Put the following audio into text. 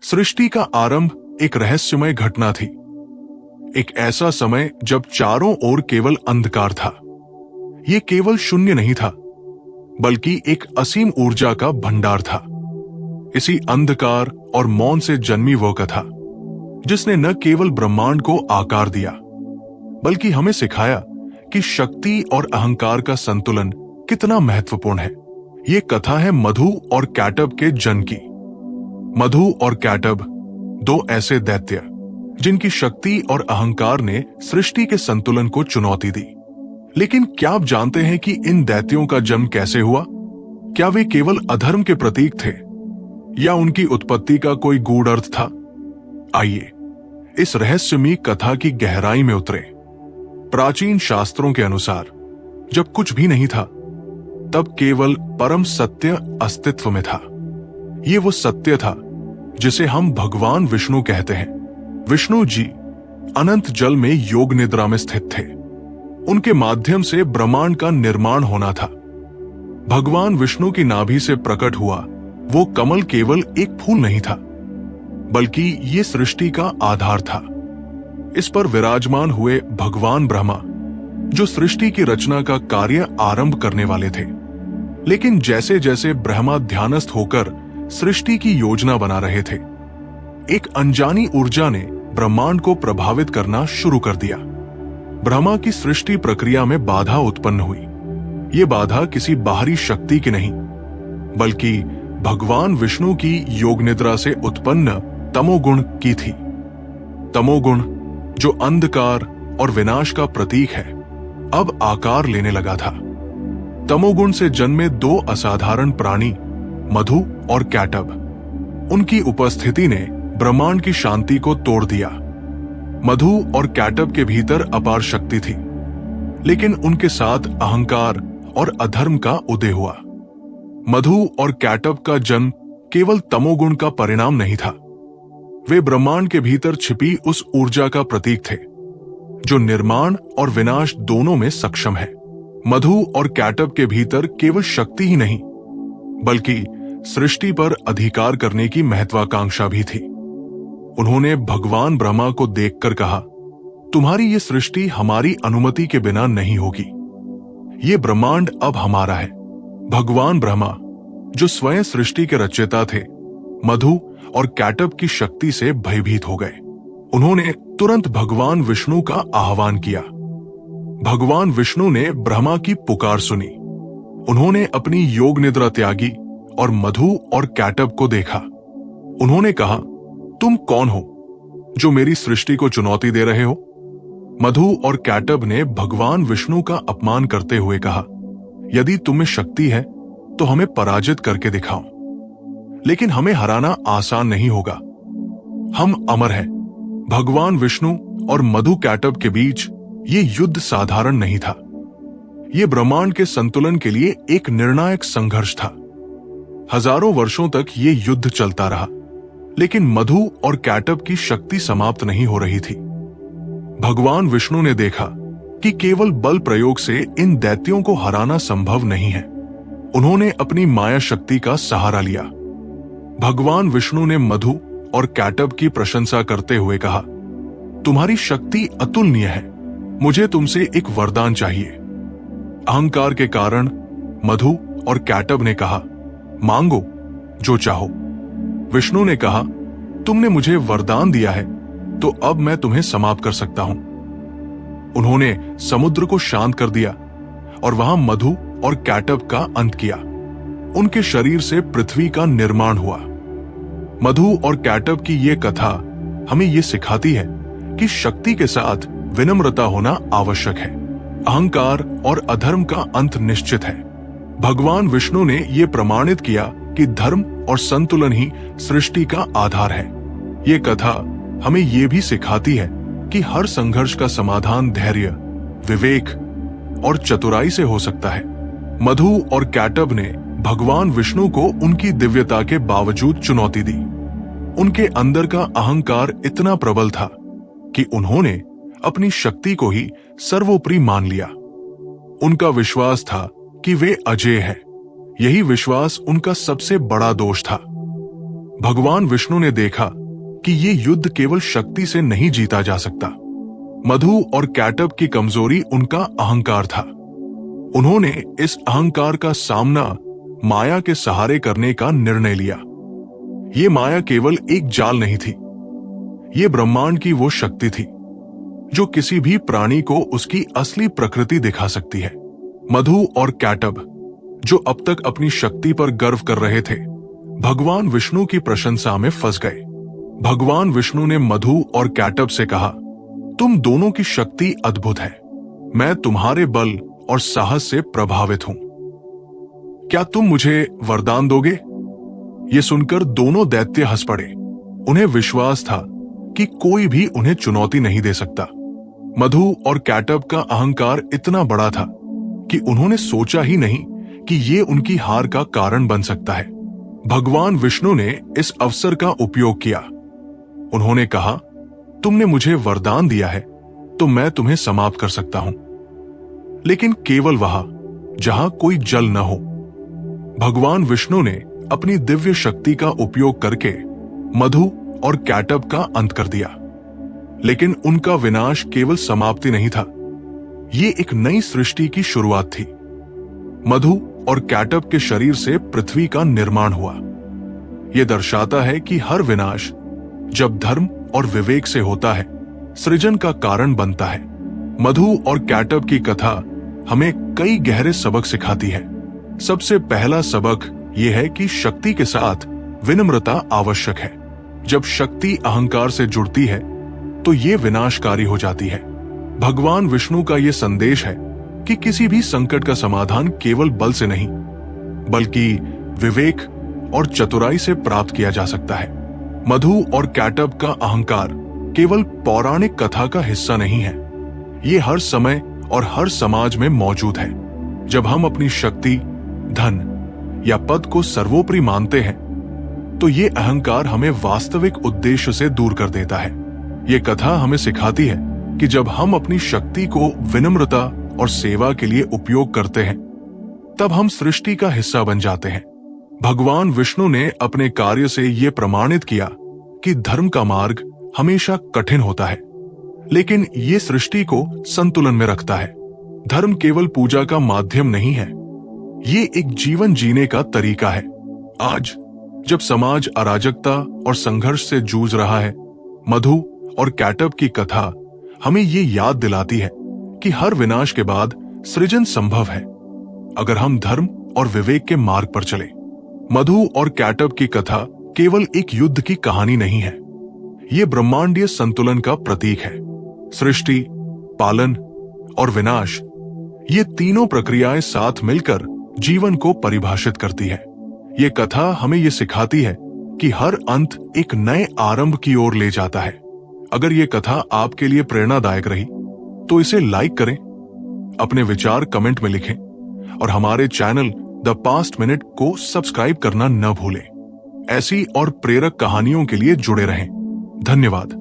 सृष्टि का आरंभ एक रहस्यमय घटना थी। एक ऐसा समय जब चारों ओर केवल अंधकार था। यह केवल शून्य नहीं था, बल्कि एक असीम ऊर्जा का भंडार था। इसी अंधकार और मौन से जन्मी वह कथा, जिसने न केवल ब्रह्मांड को आकार दिया, बल्कि हमें सिखाया कि शक्ति और अहंकार का संतुलन कितना महत्वपूर्ण है। ये कथा है मधु और कैटब के जन्म की। मधु और कैटब, दो ऐसे दैत्य जिनकी शक्ति और अहंकार ने सृष्टि के संतुलन को चुनौती दी। लेकिन क्या आप जानते हैं कि इन दैत्यों का जन्म कैसे हुआ? क्या वे केवल अधर्म के प्रतीक थे, या उनकी उत्पत्ति का कोई गूढ़ अर्थ था? आइए इस रहस्यमयी कथा की गहराई में उतरे। प्राचीन शास्त्रों के अनुसार जब कुछ भी नहीं था, तब केवल परम सत्य अस्तित्व में था। ये वो सत्य था जिसे हम भगवान विष्णु कहते हैं। विष्णु जी अनंत जल में योग निद्रा में स्थित थे। उनके माध्यम से ब्रह्मांड का निर्माण होना था। भगवान विष्णु की नाभि से प्रकट हुआ वो कमल केवल एक फूल नहीं था, बल्कि ये सृष्टि का आधार था। इस पर विराजमान हुए भगवान ब्रह्मा, जो सृष्टि की रचना का कार्य आरंभ करने वाले थे। लेकिन जैसे जैसे ब्रह्मा ध्यानस्थ होकर सृष्टि की योजना बना रहे थे, एक अनजानी ऊर्जा ने ब्रह्मांड को प्रभावित करना शुरू कर दिया। ब्रह्मा की सृष्टि प्रक्रिया में बाधा उत्पन्न हुई। ये बाधा किसी बाहरी शक्ति की नहीं, बल्कि भगवान विष्णु की योग निद्रा से उत्पन्न तमोगुण की थी। तमोगुण, जो अंधकार और विनाश का प्रतीक है, अब आकार लेने लगा था। तमोगुण से जन्मे दो असाधारण प्राणी, मधु और कैटब, उनकी उपस्थिति ने ब्रह्मांड की शांति को तोड़ दिया। मधु और कैटब के भीतर अपार शक्ति थी, लेकिन उनके साथ अहंकार और अधर्म का उदय हुआ। मधु और कैटब का जन्म केवल तमोगुण का परिणाम नहीं था। वे ब्रह्मांड के भीतर छिपी उस ऊर्जा का प्रतीक थे, जो निर्माण और विनाश दोनों में सक्षम है। मधु और कैटब के भीतर केवल शक्ति ही नहीं, बल्कि सृष्टि पर अधिकार करने की महत्वाकांक्षा भी थी। उन्होंने भगवान ब्रह्मा को देखकर कहा, तुम्हारी ये सृष्टि हमारी अनुमति के बिना नहीं होगी। ये ब्रह्मांड अब हमारा है। भगवान ब्रह्मा, जो स्वयं सृष्टि के रचयिता थे, मधु और कैटब की शक्ति से भयभीत हो गए। उन्होंने तुरंत भगवान विष्णु का आह्वान किया। भगवान विष्णु ने ब्रह्मा की पुकार सुनी। उन्होंने अपनी योग निद्रा त्यागी और मधु और कैटब को देखा। उन्होंने कहा, तुम कौन हो जो मेरी सृष्टि को चुनौती दे रहे हो? मधु और कैटब ने भगवान विष्णु का अपमान करते हुए कहा, यदि तुम्हें शक्ति है तो हमें पराजित करके दिखाओ। लेकिन हमें हराना आसान नहीं होगा। हम अमर हैं। भगवान विष्णु और मधु कैटब के बीच ये युद्ध साधारण नहीं था। ये ब्रह्मांड के संतुलन के लिए एक निर्णायक संघर्ष था। हजारों वर्षों तक ये युद्ध चलता रहा, लेकिन मधु और कैटब की शक्ति समाप्त नहीं हो रही थी। भगवान विष्णु ने देखा कि केवल बल प्रयोग से इन दैत्यों को हराना संभव नहीं है। उन्होंने अपनी माया शक्ति का सहारा लिया। भगवान विष्णु ने मधु और कैटब की प्रशंसा करते हुए कहा, तुम्हारी शक्ति अतुलनीय है। मुझे तुमसे एक वरदान चाहिए। अहंकार के कारण मधु और कैटब ने कहा, मांगो जो चाहो। विष्णु ने कहा, तुमने मुझे वरदान दिया है, तो अब मैं तुम्हें समाप्त कर सकता हूं। उन्होंने समुद्र को शांत कर दिया और वहां मधु और कैटब का अंत किया। उनके शरीर से पृथ्वी का निर्माण हुआ। मधु और कैटब की ये कथा हमें ये सिखाती है कि शक्ति के साथ विनम्रता होना आवश्यक है। अहंकार और अधर्म का अंत निश्चित है। भगवान विष्णु ने यह प्रमाणित किया कि धर्म और संतुलन ही सृष्टि का आधार है। ये कथा हमें यह भी सिखाती है कि हर संघर्ष का समाधान धैर्य, विवेक और चतुराई से हो सकता है। मधु और कैटब ने भगवान विष्णु को उनकी दिव्यता के बावजूद चुनौती दी। उनके अंदर का अहंकार इतना प्रबल था कि उन्होंने अपनी शक्ति को ही सर्वोपरि मान लिया। उनका विश्वास था कि वे अजेय हैं। यही विश्वास उनका सबसे बड़ा दोष था। भगवान विष्णु ने देखा कि ये युद्ध केवल शक्ति से नहीं जीता जा सकता। मधु और कैटब की कमजोरी उनका अहंकार था। उन्होंने इस अहंकार का सामना माया के सहारे करने का निर्णय लिया। ये माया केवल एक जाल नहीं थी, ये ब्रह्मांड की वो शक्ति थी जो किसी भी प्राणी को उसकी असली प्रकृति दिखा सकती है। मधु और कैटब, जो अब तक अपनी शक्ति पर गर्व कर रहे थे, भगवान विष्णु की प्रशंसा में फंस गए। भगवान विष्णु ने मधु और कैटब से कहा, तुम दोनों की शक्ति अद्भुत है। मैं तुम्हारे बल और साहस से प्रभावित हूं। क्या तुम मुझे वरदान दोगे? ये सुनकर दोनों दैत्य हंस पड़े। उन्हें विश्वास था कि कोई भी उन्हें चुनौती नहीं दे सकता। मधु और कैटब का अहंकार इतना बड़ा था कि उन्होंने सोचा ही नहीं कि ये उनकी हार का कारण बन सकता है। भगवान विष्णु ने इस अवसर का उपयोग किया। उन्होंने कहा, तुमने मुझे वरदान दिया है तो मैं तुम्हें समाप्त कर सकता हूं, लेकिन केवल वहां जहां कोई जल न हो। भगवान विष्णु ने अपनी दिव्य शक्ति का उपयोग करके मधु और कैटब का अंत कर दिया, लेकिन उनका विनाश केवल समाप्ति नहीं था, ये एक नई सृष्टि की शुरुआत थी। मधु और कैटब के शरीर से पृथ्वी का निर्माण हुआ। यह दर्शाता है कि हर विनाश जब धर्म और विवेक से होता है, सृजन का कारण बनता है। मधु और कैटब की कथा हमें कई गहरे सबक सिखाती है। सबसे पहला सबक यह है कि शक्ति के साथ विनम्रता आवश्यक है। जब शक्ति अहंकार से जुड़ती है तो ये विनाशकारी हो जाती है। भगवान विष्णु का यह संदेश है कि किसी भी संकट का समाधान केवल बल से नहीं, बल्कि विवेक और चतुराई से प्राप्त किया जा सकता है। मधु और कैटब का अहंकार केवल पौराणिक कथा का हिस्सा नहीं है, ये हर समय और हर समाज में मौजूद है। जब हम अपनी शक्ति, धन या पद को सर्वोपरि मानते हैं तो ये अहंकार हमें वास्तविक उद्देश्य से दूर कर देता है। ये कथा हमें सिखाती है कि जब हम अपनी शक्ति को विनम्रता और सेवा के लिए उपयोग करते हैं, तब हम सृष्टि का हिस्सा बन जाते हैं। भगवान विष्णु ने अपने कार्य से यह प्रमाणित किया कि धर्म का मार्ग हमेशा कठिन होता है, लेकिन ये सृष्टि को संतुलन में रखता है। धर्म केवल पूजा का माध्यम नहीं है, ये एक जीवन जीने का तरीका है। आज जब समाज अराजकता और संघर्ष से जूझ रहा है, मधु और कैटब की कथा हमें ये याद दिलाती है कि हर विनाश के बाद सृजन संभव है, अगर हम धर्म और विवेक के मार्ग पर चले। मधु और कैटब की कथा केवल एक युद्ध की कहानी नहीं है, ये ब्रह्मांडीय संतुलन का प्रतीक है। सृष्टि, पालन और विनाश, ये तीनों प्रक्रियाएं साथ मिलकर जीवन को परिभाषित करती है। ये कथा हमें ये सिखाती है कि हर अंत एक नए आरंभ की ओर ले जाता है। अगर ये कथा आपके लिए प्रेरणादायक रही तो इसे लाइक करें, अपने विचार कमेंट में लिखें और हमारे चैनल द पास्ट मिनट को सब्सक्राइब करना न भूलें। ऐसी और प्रेरक कहानियों के लिए जुड़े रहें। धन्यवाद।